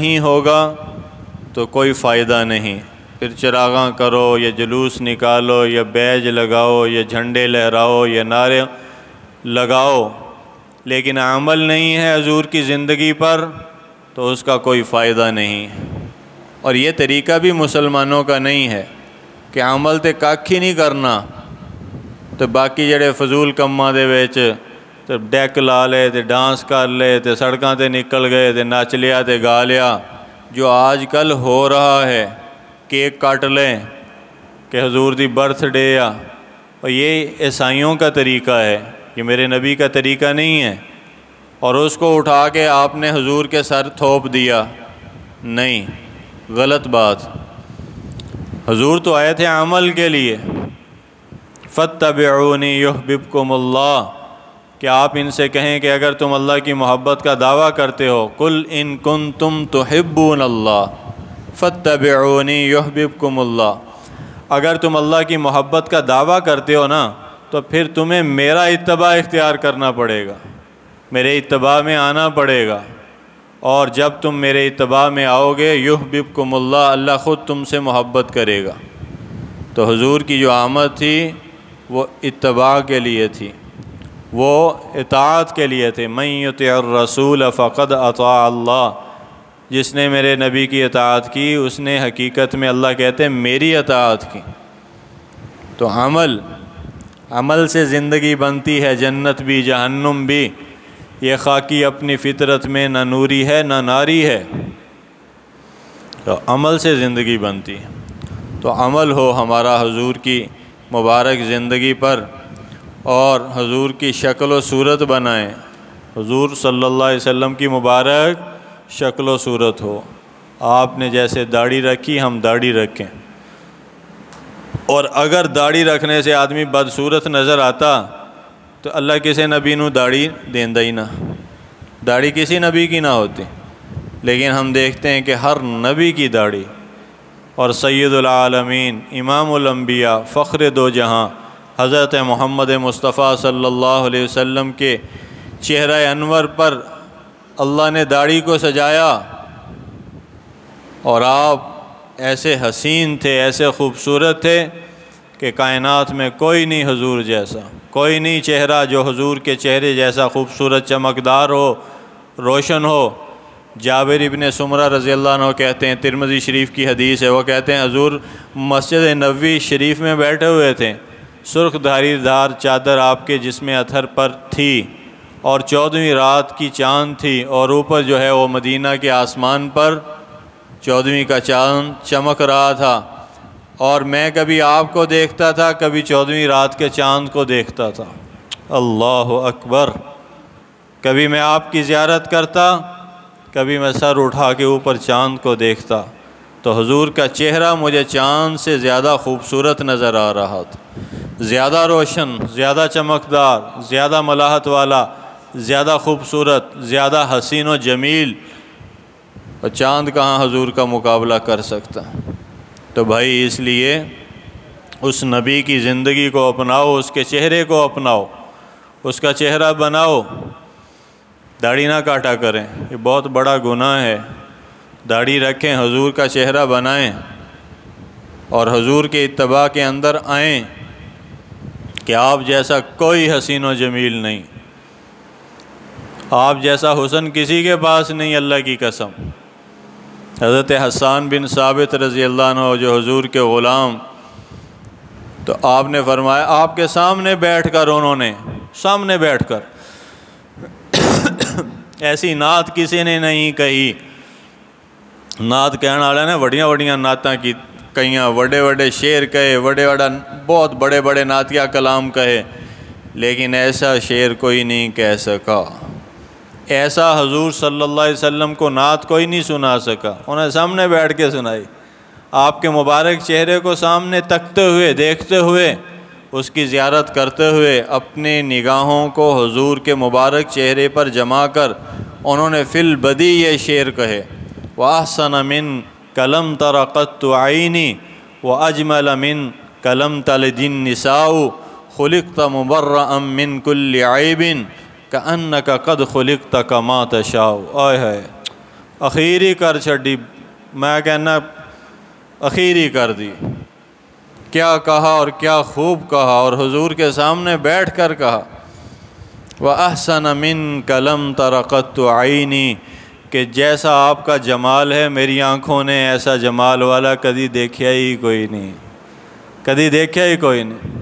نہیں ہوگا تو کوئی فائدہ نہیں۔ پھر چراغاں کرو یا جلوس نکالو یا بیج لگاؤ یا جھنڈے لہراؤ یا نعرے لگاؤ، لیکن عمل نہیں ہے حضور کی زندگی پر تو اس کا کوئی فائدہ نہیں۔ اور یہ طریقہ بھی مسلمانوں کا نہیں ہے کہ عمل تے کھ ہی نہیں کرنا تو باقی جڑے فضول کماں دے وچ تے ڈیک لا لے تے ڈانس کر لے تے سڑکاں تے نکل گئے تے نچ لیا تے گا لیا۔ جو آج کل ہو رہا ہے، کیک کاٹ لیں کہ حضور دی برتھ ڈے اور یہ عیسائیوں کا طریقہ ہے، یہ میرے نبی کا طریقہ نہیں ہے، اور اس کو اٹھا کے آپ نے حضور کے سر تھوپ دیا، نہیں، غلط بات۔ حضور تو آئے تھے عمل کے لیے، فَاتَّبِعُونِي يُحْبِبْكُمُ اللَّهُ، کہ آپ ان سے کہیں کہ اگر تم اللہ کی محبت کا دعویٰ کرتے ہو، قُلْ إِن كُنتُمْ تُحِبُّونَ اللَّهَ فَاتَّبِعُونِي يُحْبِبْكُمُ اللَّهُ، اگر تم اللہ کی محبت کا دعویٰ کرتے ہو نا تو پھر تمہیں میرا اتباع اختیار کرنا پڑے گا، میرے اتباع میں آنا پڑے گا، اور جب تم میرے اتباع میں آؤ گے یحببکم اللہ، اللہ خود تم سے محبت کرے گا۔ تو حضور کی جو آمد تھی وہ اتباع کے لیے تھی، وہ اطاعت کے لیے تھے۔ من یطع الرسول فقد اطاع اللہ، جس نے میرے نبی کی اطاعت کی اس نے حقیقت میں اللہ کہتے ہیں میری اطاعت کی۔ تو عمل سے زندگی بنتی ہے، جنت بھی جہنم بھی۔ یہ خاکی اپنی فطرت میں نہ نوری ہے نہ ناری ہے، تو عمل سے زندگی بنتی ہے۔ تو عمل ہو ہمارا حضور کی مبارک زندگی پر، اور حضور کی شکل و صورت بنائیں، حضور صلی اللہ علیہ وسلم کی مبارک شکل و صورت ہو۔ آپ نے جیسے داڑھی رکھی ہم داڑھی رکھیں، اور اگر داڑھی رکھنے سے آدمی بدصورت نظر آتا تو اللہ کسی نبی نو داڑھی دیندا ہی نہ، داڑھی کسی نبی کی نہ ہوتی، لیکن ہم دیکھتے ہیں کہ ہر نبی کی داڑھی، اور سید العالمین امام الانبیاء فخر دو جہاں حضرت محمد مصطفیٰ صلی اللہ علیہ وسلم کے چہرہ انور پر اللہ نے داڑھی کو سجایا، اور آپ ایسے حسین تھے، ایسے خوبصورت تھے کہ کائنات میں کوئی نہیں حضور جیسا، کوئی نہیں چہرہ جو حضور کے چہرے جیسا خوبصورت، چمکدار ہو، روشن ہو۔ جابر ابن سمرہ رضی اللہ عنہ کہتے ہیں، ترمذی شریف کی حدیث ہے، وہ کہتے ہیں حضور مسجد نبوی شریف میں بیٹھے ہوئے تھے، سرخ دھاری دار چادر آپ کے جسم اطہر پر تھی، اور 14ویں رات کی چاند تھی، اور اوپر جو ہے وہ مدینہ کے آسمان پر 14ویں کا چاند چمک رہا تھا، اور میں کبھی آپ کو دیکھتا تھا، کبھی 14ویں رات کے چاند کو دیکھتا تھا۔ اللہ اکبر! کبھی میں آپ کی زیارت کرتا، کبھی میں سر اٹھا کے اوپر چاند کو دیکھتا، تو حضور کا چہرہ مجھے چاند سے زیادہ خوبصورت نظر آ رہا تھا، زیادہ روشن، زیادہ چمکدار، زیادہ ملاحت والا، زیادہ خوبصورت، زیادہ حسین و جمیل، اور چاند کہاں حضور کا مقابلہ کر سکتا۔ تو بھائی اس لیے اس نبی کی زندگی کو اپناؤ، اس کے چہرے کو اپناؤ، اس کا چہرہ بناؤ، داڑھی نہ کاٹا کریں، یہ بہت بڑا گناہ ہے۔ داڑھی رکھیں، حضور کا چہرہ بنائیں، اور حضور کے اتباع کے اندر آئیں کہ آپ جیسا کوئی حسین و جمیل نہیں، آپ جیسا حسن کسی کے پاس نہیں، اللہ کی قسم۔ حضرت حسان بن ثابت رضی اللہ عنہ جو حضور کے غلام، تو آپ نے فرمایا، آپ کے سامنے بیٹھ کر، انہوں نے سامنے بیٹھ کر ایسی نعت کسی نے نہیں کہی۔ نعت کہنے والے نے بڑیاں بڑیاں نعتاں کی کئیاں، بڑے بڑے شعر کہے، بہت بڑے بڑے نعتیہ کلام کہے، لیکن ایسا شعر کوئی نہیں کہہ سکا، ایسا حضور صلی اللہ علیہ وسلم کو نعت کوئی نہیں سنا سکا، انہیں سامنے بیٹھ کے سنائی۔ آپ کے مبارک چہرے کو سامنے تکتے ہوئے، دیکھتے ہوئے، اس کی زیارت کرتے ہوئے، اپنے نگاہوں کو حضور کے مبارک چہرے پر جما کر انہوں نے فی البدی یہ شعر کہے، وَأَحْسَنَ مِن کَلَمْ تَرَ قَطُّ عَيْنِي وَأَجْمَلَ مِن کَلَمْ تَلِدِ النِّسَاءُ خُلِقْتَ مُبَرَّأً مِن كُلِّ عَيْبٍ كَأَنَّكَ قَدْ خُلِقْتَ كَمَا تَشَاءُ۔ آئے ہائے، اخیری کر چھڈی، میں کہنا اخیری کر دی۔ کیا کہا اور کیا خوب کہا، اور حضور کے سامنے بیٹھ کر کہا وَأَحْسَنَ مِنْكَ لَمْ تَرَ قَطُّ عَيْنِي، کہ جیسا آپ کا جمال ہے میری آنکھوں نے ایسا جمال والا کبھی دیکھا ہی کوئی نہیں، کبھی دیکھا ہی کوئی نہیں۔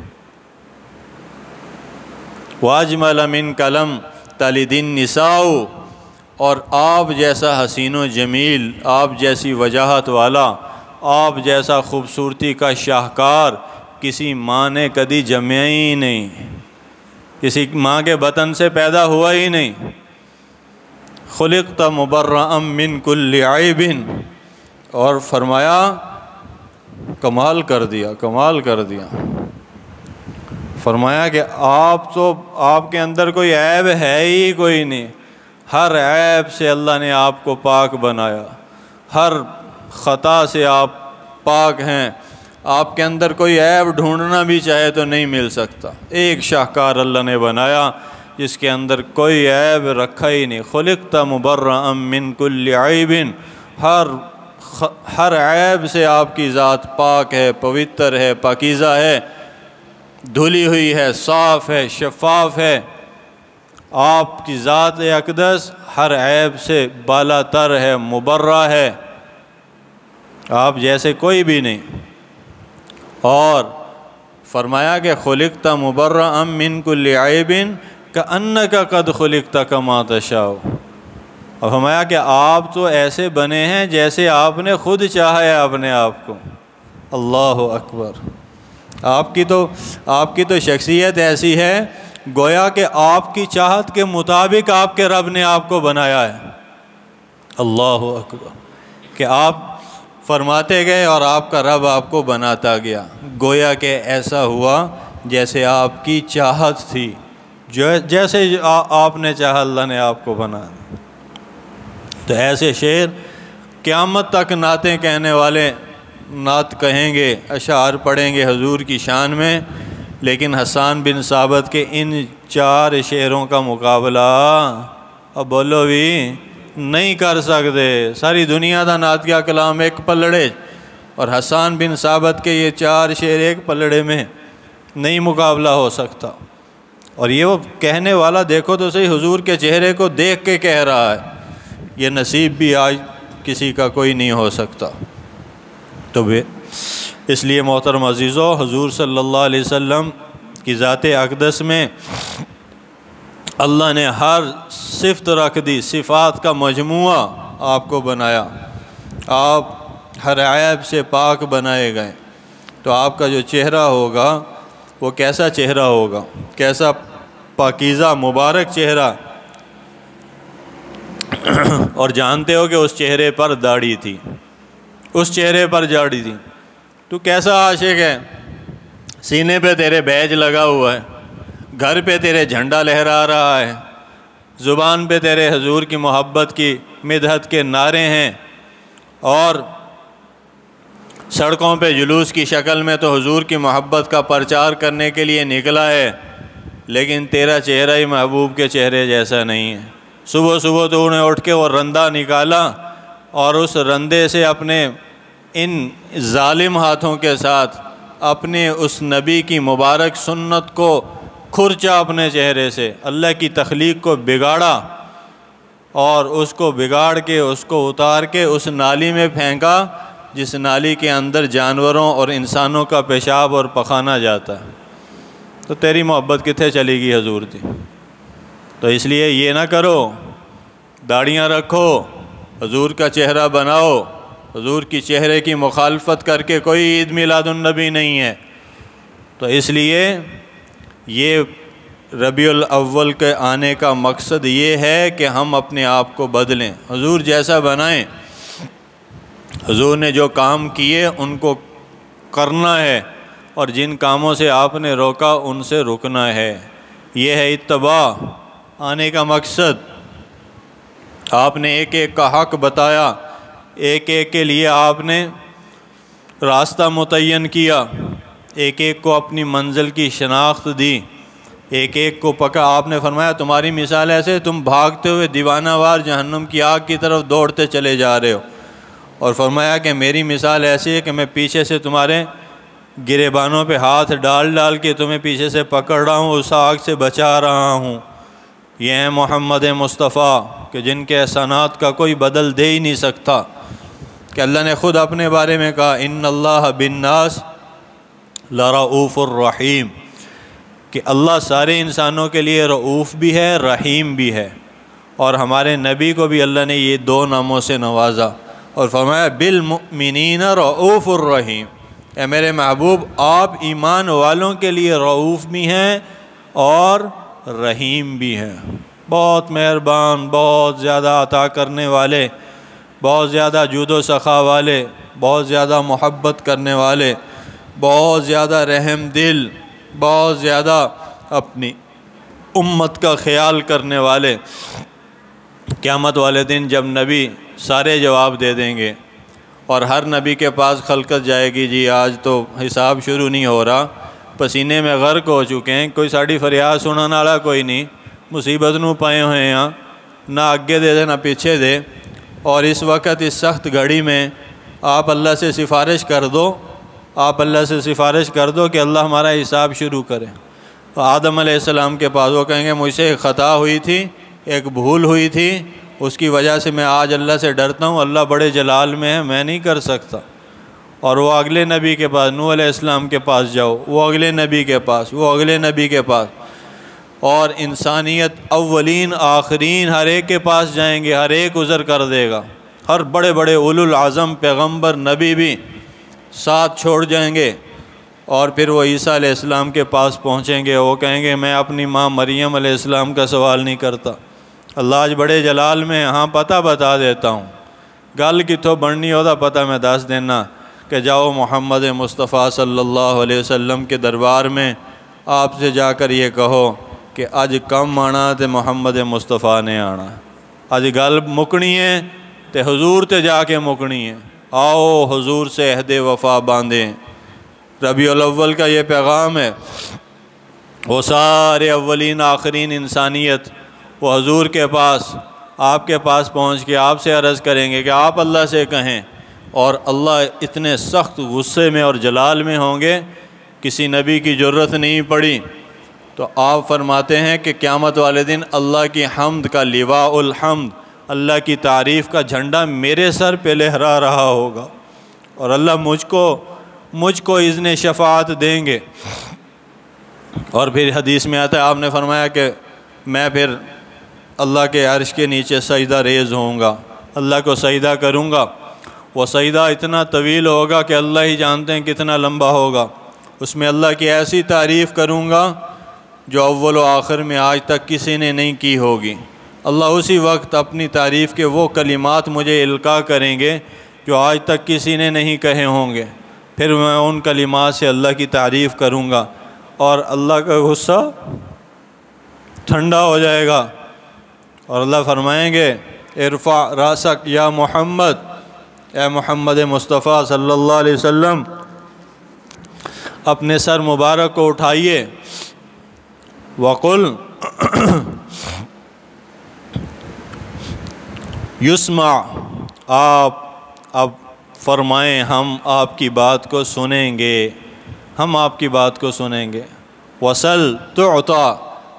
وَأَجْمَلَ مِنْكَ لَمْ تَلِدِ النِّسَاءُ، اور آپ جیسا حسین و جمیل، آپ جیسی وجاہت والا، آپ جیسا خوبصورتی کا شاہکار کسی ماں نے کبھی جمیا ہی نہیں، کسی ماں کے بطن سے پیدا ہوا ہی نہیں۔ خلقت مبرأ من کل عیب، اور فرمایا کمال کر دیا، کمال کر دیا۔ فرمایا کہ آپ کے اندر کوئی عیب ہے ہی کوئی نہیں، ہر عیب سے اللہ نے آپ کو پاک بنایا، ہر خطا سے آپ پاک ہیں، آپ کے اندر کوئی عیب ڈھونڈنا بھی چاہے تو نہیں مل سکتا۔ ایک شاہکار اللہ نے بنایا جس کے اندر کوئی عیب رکھا ہی نہیں۔ خلقت مبرأ من کل عیب، ہر عیب سے آپ کی ذات پاک ہے، پوتر ہے، پاکیزہ ہے، دھلی ہوئی ہے، صاف ہے، شفاف ہے۔ آپ کی ذات اقدس ہر عیب سے بالا تر ہے، مبرہ ہے، آپ جیسے کوئی بھی نہیں۔ اور فرمایا کہ خلقت مبرأ من کل عیب کأنک قد خلقت کما تشاء، اور فرمایا کہ آپ تو ایسے بنے ہیں جیسے آپ نے خود چاہا ہے اپنے آپ کو۔ اللہ اکبر۔ آپ کی تو شخصیت ایسی ہے گویا کہ آپ کی چاہت کے مطابق آپ کے رب نے آپ کو بنایا ہے۔ اللہ اکبر، کہ آپ فرماتے گئے اور آپ کا رب آپ کو بناتا گیا، گویا کہ ایسا ہوا جیسے آپ کی چاہت تھی، جیسے آپ نے چاہا اللہ نے آپ کو بنایا۔ تو ایسے شعر قیامت تک نعتیں کہنے والے نعت کہیں گے، اشعار پڑھیں گے حضور کی شان میں، لیکن حسان بن ثابت کے ان 4 شعروں کا مقابلہ اب بولو بھی نہیں کر سکتے۔ ساری دنیا دا نعت کا کلام ایک پلڑے، اور حسان بن ثابت کے یہ 4 شعر ایک پلڑے میں نہیں مقابلہ ہو سکتا۔ اور یہ وہ کہنے والا دیکھو تو صحیح حضور کے چہرے کو دیکھ کے کہہ رہا ہے، یہ نصیب بھی آج کسی کا کوئی نہیں ہو سکتا۔ تو اس لیے محترم عزیزو، حضور صلی اللہ علیہ وسلم کی ذات اقدس میں اللہ نے ہر صفت رکھ دی، صفات کا مجموعہ آپ کو بنایا، آپ ہر عیب سے پاک بنائے گئے۔ تو آپ کا جو چہرہ ہوگا وہ کیسا چہرہ ہوگا، کیسا پاکیزہ مبارک چہرہ۔ اور جانتے ہو کہ اس چہرے پر داڑھی تھی، اس چہرے پر داڑھی تھی۔ تو کیسا عاشق ہے، سینے پہ تیرے بیج لگا ہوا ہے، گھر پہ تیرے جھنڈا لہرا رہا ہے، زبان پہ تیرے حضور کی محبت کی مدحت کے نعرے ہیں، اور سڑکوں پہ جلوس کی شکل میں تو حضور کی محبت کا پرچار کرنے کے لیے نکلا ہے، لیکن تیرا چہرہ ہی محبوب کے چہرے جیسا نہیں ہے۔ صبح صبح تو انہیں اٹھ کے وہ رندہ نکالا، اور اس رندے سے اپنے ان ظالم ہاتھوں کے ساتھ اپنے اس نبی کی مبارک سنت کو کھرچا اپنے چہرے سے، اللہ کی تخلیق کو بگاڑا، اور اس کو بگاڑ کے اس کو اتار کے اس نالی میں پھینکا جس نالی کے اندر جانوروں اور انسانوں کا پیشاب اور پخانہ جاتا ہے۔ تو تیری محبت کتنے چلے گی حضور دی؟ تو اس لیے یہ نہ کرو، داڑھیاں رکھو، حضور کا چہرہ بناؤ، حضور کی چہرے کی مخالفت کر کے کوئی عید میلاد النبی نہیں ہے۔ تو اس لیے یہ ربیع الاول کے آنے کا مقصد یہ ہے کہ ہم اپنے آپ کو بدلیں، حضور جیسا بنائیں۔ حضور نے جو کام کیے ان کو کرنا ہے، اور جن کاموں سے آپ نے روکا ان سے رکنا ہے۔ یہ ہے اتباع، آنے کا مقصد۔ آپ نے ایک ایک کا حق بتایا، ایک ایک کے لیے آپ نے راستہ متعین کیا، ایک ایک کو اپنی منزل کی شناخت دی، ایک ایک کو پکا. آپ نے فرمایا تمہاری مثال ایسے تم بھاگتے ہوئے دیوانہ وار جہنم کی آگ کی طرف دوڑتے چلے جا رہے ہو. اور فرمایا کہ میری مثال ایسی ہے کہ میں پیچھے سے تمہارے گریبانوں پہ ہاتھ ڈال ڈال کے تمہیں پیچھے سے پکڑ رہا ہوں, اس آگ سے بچا رہا ہوں. یہ ہیں محمد مصطفیٰ کہ جن کے احسانات کا کوئی بدل دے ہی نہیں سکتا. کہ اللہ نے خود اپنے بارے میں کہا ان اللہ بالناس لرؤوف الرحیم, کہ اللہ سارے انسانوں کے لیے رؤوف بھی ہے رحیم بھی ہے. اور ہمارے نبی کو بھی اللہ نے یہ دو ناموں سے نوازا اور فرمایا بالمؤمنین رؤوف الرحیم. اے میرے محبوب آپ ایمان والوں کے لیے رؤوف بھی ہیں اور رحیم بھی ہیں. بہت مہربان, بہت زیادہ عطا کرنے والے, بہت زیادہ جود و سخا والے, بہت زیادہ محبت کرنے والے, بہت زیادہ رحم دل, بہت زیادہ اپنی امت کا خیال کرنے والے. قیامت والے دن جب نبی سارے جواب دے دیں گے اور ہر نبی کے پاس خلقت جائے گی, جی آج تو حساب شروع نہیں ہو رہا, پسینے میں غرق ہو چکے ہیں, کوئی ساڑی فریاد سننے والا کوئی نہیں, مصیبت نو پائے ہوئے ہیں یہاں, نہ آگے دے نہ پیچھے دے. اور اس وقت اس سخت گھڑی میں آپ اللہ سے سفارش کر دو, آپ اللہ سے سفارش کر دو کہ اللہ ہمارا حساب شروع کرے. آدم علیہ السلام کے پاس وہ کہیں گے مجھ سے ایک خطا ہوئی تھی, ایک بھول ہوئی تھی, اس کی وجہ سے میں آج اللہ سے ڈرتا ہوں, اللہ بڑے جلال میں ہے, میں نہیں کر سکتا. اور وہ اگلے نبی کے پاس, نوح علیہ السلام کے پاس جاؤ, وہ اگلے نبی کے پاس, وہ اگلے نبی کے پاس, اور انسانیت اولین آخرین ہر ایک کے پاس جائیں گے, ہر ایک عذر کر دے گا. ہر بڑے بڑے اولو العظم پیغمبر نبی بھی ساتھ چھوڑ جائیں گے, اور پھر وہ عیسیٰ علیہ السلام کے پاس پہنچیں گے. وہ کہیں گے میں اپنی ماں مریم علیہ السلام کا سوال نہیں کرتا, اللہ آج بڑے جلال میں, ہاں پتہ بتا دیتا ہوں, گل کتوں بننی ہوتا پتہ میں دس دینا کہ جاؤ محمد مصطفیٰ صلی اللہ علیہ وسلم کے دربار میں آپ سے جا کر یہ کہو کہ اج کم آنا تے محمد مصطفیٰ نے آنا, اج گل مکنی ہے تے حضور تے جا کے مکنی ہے. آؤ حضور سے عہد وفا باندھیں. ربیع الاول کا یہ پیغام ہے. وہ سارے اولین آخرین انسانیت وہ حضور کے پاس, آپ کے پاس پہنچ کے آپ سے عرض کریں گے کہ آپ اللہ سے کہیں, اور اللہ اتنے سخت غصے میں اور جلال میں ہوں گے, کسی نبی کی جرت نہیں پڑی. تو آپ فرماتے ہیں کہ قیامت والے دن اللہ کی حمد کا لواء الحمد, اللہ کی تعریف کا جھنڈا میرے سر پہ لہرا رہا ہوگا, اور اللہ مجھ کو اذن شفاعت دیں گے. اور پھر حدیث میں آتا ہے, آپ نے فرمایا کہ میں پھر اللہ کے عرش کے نیچے سجدہ ریز ہوں گا, اللہ کو سجدہ کروں گا. وہ سجدہ اتنا طویل ہوگا کہ اللہ ہی جانتے ہیں کتنا لمبا ہوگا. اس میں اللہ کی ایسی تعریف کروں گا جو اول و آخر میں آج تک کسی نے نہیں کی ہوگی. اللہ اسی وقت اپنی تعریف کے وہ کلمات مجھے القاء کریں گے جو آج تک کسی نے نہیں کہے ہوں گے. پھر میں ان کلمات سے اللہ کی تعریف کروں گا, اور اللہ کا غصہ ٹھنڈا ہو جائے گا, اور اللہ فرمائیں گے ارفع راسک یا محمد, اے محمد مصطفیٰ صلی اللہ علیہ وسلم, اپنے سر مبارک کو اٹھائیے. وقل یسمع, آپ اب فرمائیں ہم آپ کی بات کو سنیں گے, ہم آپ کی بات کو سنیں گے. وصل تعطا,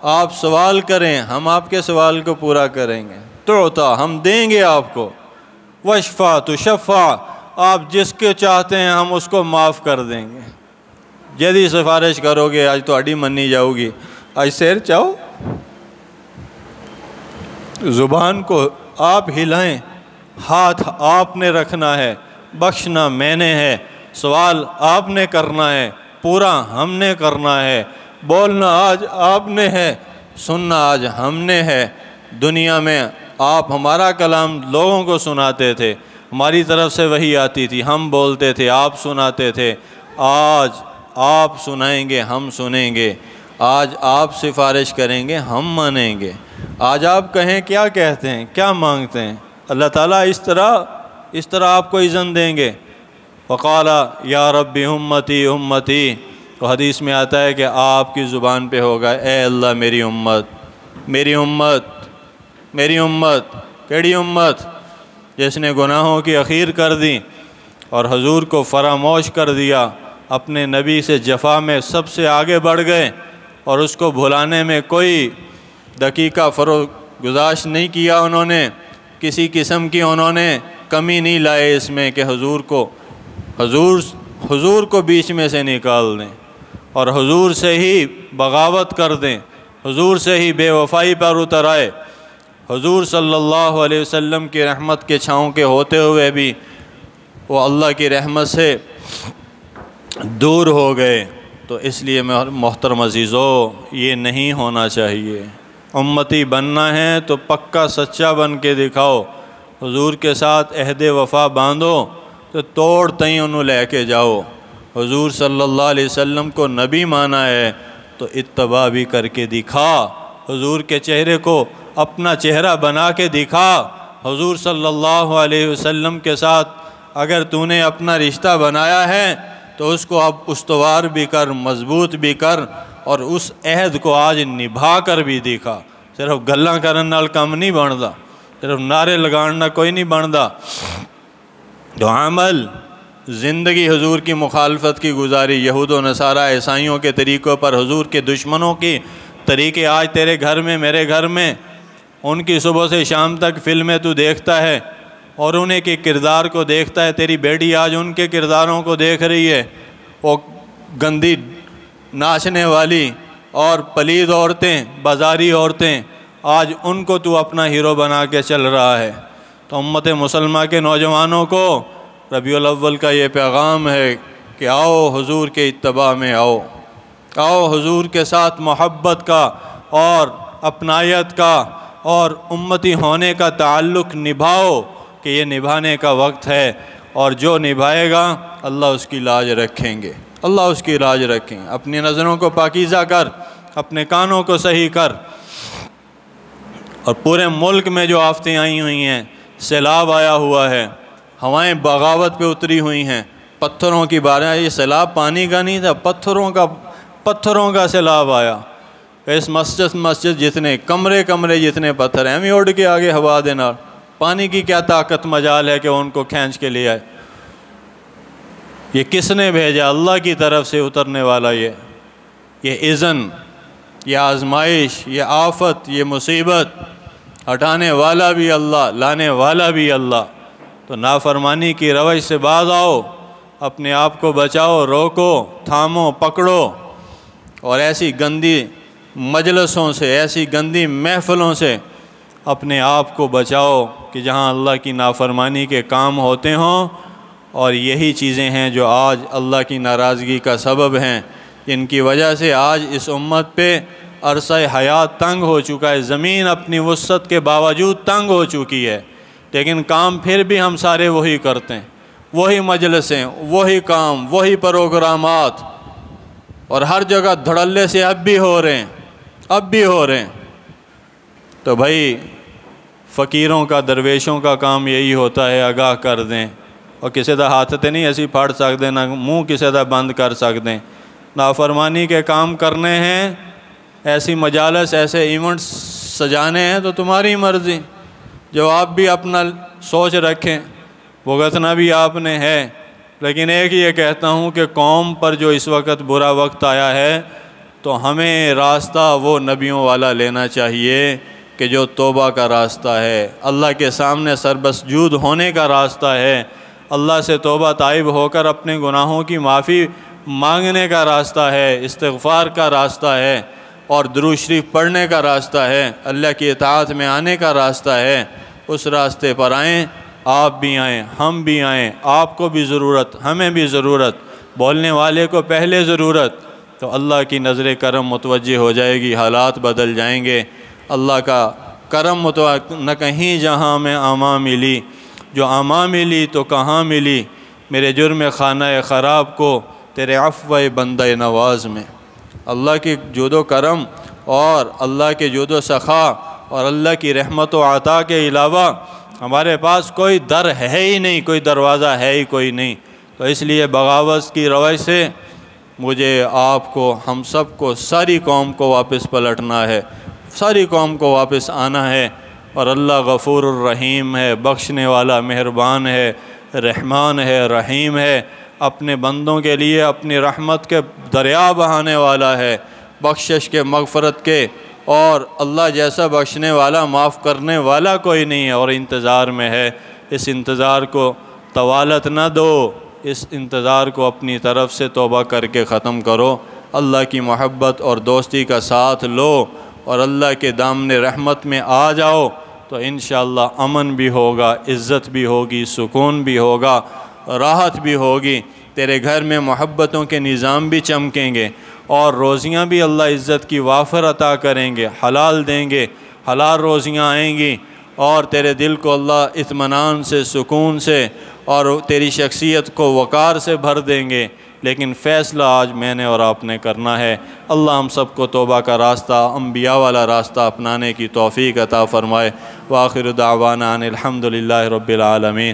آپ سوال کریں ہم آپ کے سوال کو پورا کریں گے. تعطا, ہم دیں گے آپ کو. وشفا تشفع, آپ جس کے چاہتے ہیں ہم اس کو معاف کر دیں گے. جدی سفارش کرو گے آج تو اڈی منی جاؤ گی, آج سیر چاہو, زبان کو آپ ہلائیں, ہاتھ آپ نے رکھنا ہے, بخشنا میں نے ہے, سوال آپ نے کرنا ہے, پورا ہم نے کرنا ہے, بولنا آج آپ نے ہے, سننا آج ہم نے ہے. دنیا میں آپ ہمارا کلام لوگوں کو سناتے تھے, ہماری طرف سے وحی آتی تھی, ہم بولتے تھے, آپ سناتے تھے. آج آپ سنائیں گے, ہم سنیں گے. آج آپ سفارش کریں گے, ہم مانیں گے. آج آپ کہیں کیا کہتے ہیں, کیا مانگتے ہیں, اللہ تعالیٰ اس طرح آپ کو اذن دیں گے. وقال یا رب امتی امتی, تو حدیث میں آتا ہے کہ آپ کی زبان پہ ہوگا اے اللہ میری امت، میری امت، میری امت، کیڑی امت؟ جس نے گناہوں کی اخیر کر دی اور حضور کو فراموش کر دیا، اپنے نبی سے جفا میں سب سے آگے بڑھ گئے اور اس کو بھلانے میں کوئی دقیقہ گزاشت نہیں کیا، انہوں نے کسی قسم کی انہوں نے کمی نہیں لائے اس میں کہ حضور کو بیچ میں سے نکال دیں اور حضور سے ہی بغاوت کر دیں، حضور سے ہی بے وفائی پر اتر آئے، حضور صلی اللہ علیہ وسلم کی رحمت کے چھاؤں کے ہوتے ہوئے بھی وہ اللہ کی رحمت سے دور ہو گئے۔ تو اس لیے محترم عزیزو، یہ نہیں ہونا چاہیے۔ امتی بننا ہے تو پکا سچا بن کے دکھاؤ، حضور کے ساتھ عہد وفا باندھو تو توڑ تئیں انہوں لے کے جاؤ۔ حضور صلی اللہ علیہ وسلم کو نبی مانا ہے تو اتباع بھی کر کے دکھا، حضور کے چہرے کو اپنا چہرہ بنا کے دکھا۔ حضور صلی اللہ علیہ وسلم کے ساتھ اگر تو نے اپنا رشتہ بنایا ہے تو اس کو اب استوار بھی کر، مضبوط بھی کر، اور اس عہد کو آج نبھا کر بھی دکھا۔ صرف گلاں کرن نال کم نہیں بندا، صرف نعرے لگانا کوئی نہیں بندا۔ تو عمل، زندگی حضور کی مخالفت کی گزاری، یہود و نصارہ عیسائیوں کے طریقوں پر، حضور کے دشمنوں کی طریقے آج تیرے گھر میں، میرے گھر میں، ان کی صبح سے شام تک فلمیں تو دیکھتا ہے اور انہیں کے کردار کو دیکھتا ہے۔ تیری بیٹی آج ان کے کرداروں کو دیکھ رہی ہے، وہ گندی ناچنے والی اور پلید عورتیں، بازاری عورتیں، آج ان کو تو اپنا ہیرو بنا کے چل رہا ہے۔ تو امت مسلمہ کے نوجوانوں کو ربیع الاول کا یہ پیغام ہے کہ آؤ حضور کے اتباع میں آؤ، آؤ حضور کے ساتھ محبت کا اور اپنائیت کا اور امتی ہونے کا تعلق نبھاؤ، کہ یہ نبھانے کا وقت ہے، اور جو نبھائے گا اللہ اس کی لاج رکھیں گے، اللہ اس کی لاج رکھیں۔ اپنی نظروں کو پاکیزہ کر، اپنے کانوں کو صحیح کر۔ اور پورے ملک میں جو آفتیں آئی ہوئی ہیں، سیلاب آیا ہوا ہے، ہوائیں بغاوت پہ اتری ہوئی ہیں، پتھروں کی باریں، یہ سیلاب پانی کا نہیں تھا، پتھروں کا سیلاب آیا۔ اس مسجد جتنے کمرے جتنے پتھر ہیں، ہمیں اڑ کے آگے ہوا دینا، پانی کی کیا طاقت مجال ہے کہ ان کو کھینچ کے لے آئے؟ یہ کس نے بھیجا؟ اللہ کی طرف سے اترنے والا یہ اذن، یہ آزمائش، یہ آفت، یہ مصیبت ہٹانے والا بھی اللہ، لانے والا بھی اللہ۔ تو نافرمانی کی روش سے باز آؤ، اپنے آپ کو بچاؤ، روکو، تھامو، پکڑو، اور ایسی گندی مجلسوں سے، ایسی گندی محفلوں سے اپنے آپ کو بچاؤ کہ جہاں اللہ کی نافرمانی کے کام ہوتے ہوں، اور یہی چیزیں ہیں جو آج اللہ کی ناراضگی کا سبب ہیں، جن کی وجہ سے آج اس امت پہ عرصہ حیات تنگ ہو چکا ہے، زمین اپنی وسعت کے باوجود تنگ ہو چکی ہے، لیکن کام پھر بھی ہم سارے وہی کرتے ہیں، وہی مجلسیں، وہی کام، وہی پروگرامات، اور ہر جگہ دھڑلے سے اب بھی ہو رہے ہیں۔ تو بھائی فقیروں کا، درویشوں کا کام یہی ہوتا ہے، آگاہ کر دیں، اور کسی دا ہاتھ تے نہیں ایسی پھاڑ سکتے، نہ منہ کسی دا بند کر سکتے۔ نافرمانی کے کام کرنے ہیں، ایسی مجالس، ایسے ایونٹس سجانے ہیں تو تمہاری مرضی، جو آپ بھی اپنا سوچ رکھیں، بھگتنا بھی آپ نے ہے۔ لیکن ایک یہ کہتا ہوں کہ قوم پر جو اس وقت برا وقت آیا ہے، تو ہمیں راستہ وہ نبیوں والا لینا چاہیے کہ جو توبہ کا راستہ ہے، اللہ کے سامنے سربسجود ہونے کا راستہ ہے، اللہ سے توبہ طائب ہو کر اپنے گناہوں کی معافی مانگنے کا راستہ ہے، استغفار کا راستہ ہے، اور درود شریف پڑھنے کا راستہ ہے، اللہ کی اطاعت میں آنے کا راستہ ہے۔ اس راستے پر آئیں، آپ بھی آئیں، ہم بھی آئیں، آپ کو بھی ضرورت، ہمیں بھی ضرورت، بولنے والے کو پہلے ضرورت، تو اللہ کی نظر کرم متوجہ ہو جائے گی، حالات بدل جائیں گے۔ اللہ کا کرم نہ کہیں جہاں میں آماں ملی، جو آماں ملی تو کہاں ملی، میرے جرم خانہ خراب کو تیرے عفو بندہ نواز میں۔ اللہ کی جود و کرم اور اللہ کے جود و سخا اور اللہ کی رحمت و عطا کے علاوہ ہمارے پاس کوئی در ہے ہی نہیں، کوئی دروازہ ہے ہی کوئی نہیں۔ تو اس لیے بغاوت کی روش سے مجھے آپ کو ہم سب کو ساری قوم کو واپس پلٹنا ہے، ساری قوم کو واپس آنا ہے۔ اور اللہ غفور الرحیم ہے، بخشنے والا مہربان ہے، رحمان ہے، رحیم ہے، اپنے بندوں کے لیے اپنی رحمت کے دریا بہانے والا ہے، بخشش کے، مغفرت کے، اور اللہ جیسا بخشنے والا، معاف کرنے والا کوئی نہیں ہے، اور انتظار میں ہے۔ اس انتظار کو طوالت نہ دو، اس انتظار کو اپنی طرف سے توبہ کر کے ختم کرو، اللہ کی محبت اور دوستی کا ساتھ لو اور اللہ کے دامن رحمت میں آ جاؤ، تو انشاءاللہ امن بھی ہوگا، عزت بھی ہوگی، سکون بھی ہوگا، راحت بھی ہوگی، تیرے گھر میں محبتوں کے نظام بھی چمکیں گے، اور روزیاں بھی اللہ عزت کی وافر عطا کریں گے، حلال دیں گے، حلال روزیاں آئیں گی، اور تیرے دل کو اللہ اطمینان سے، سکون سے، اور تیری شخصیت کو وقار سے بھر دیں گے۔ لیکن فیصلہ آج میں نے اور آپ نے کرنا ہے۔ اللہ ہم سب کو توبہ کا راستہ، انبیاء والا راستہ اپنانے کی توفیق عطا فرمائے۔ وآخر دعوانا ان الحمد للہ رب العالمین۔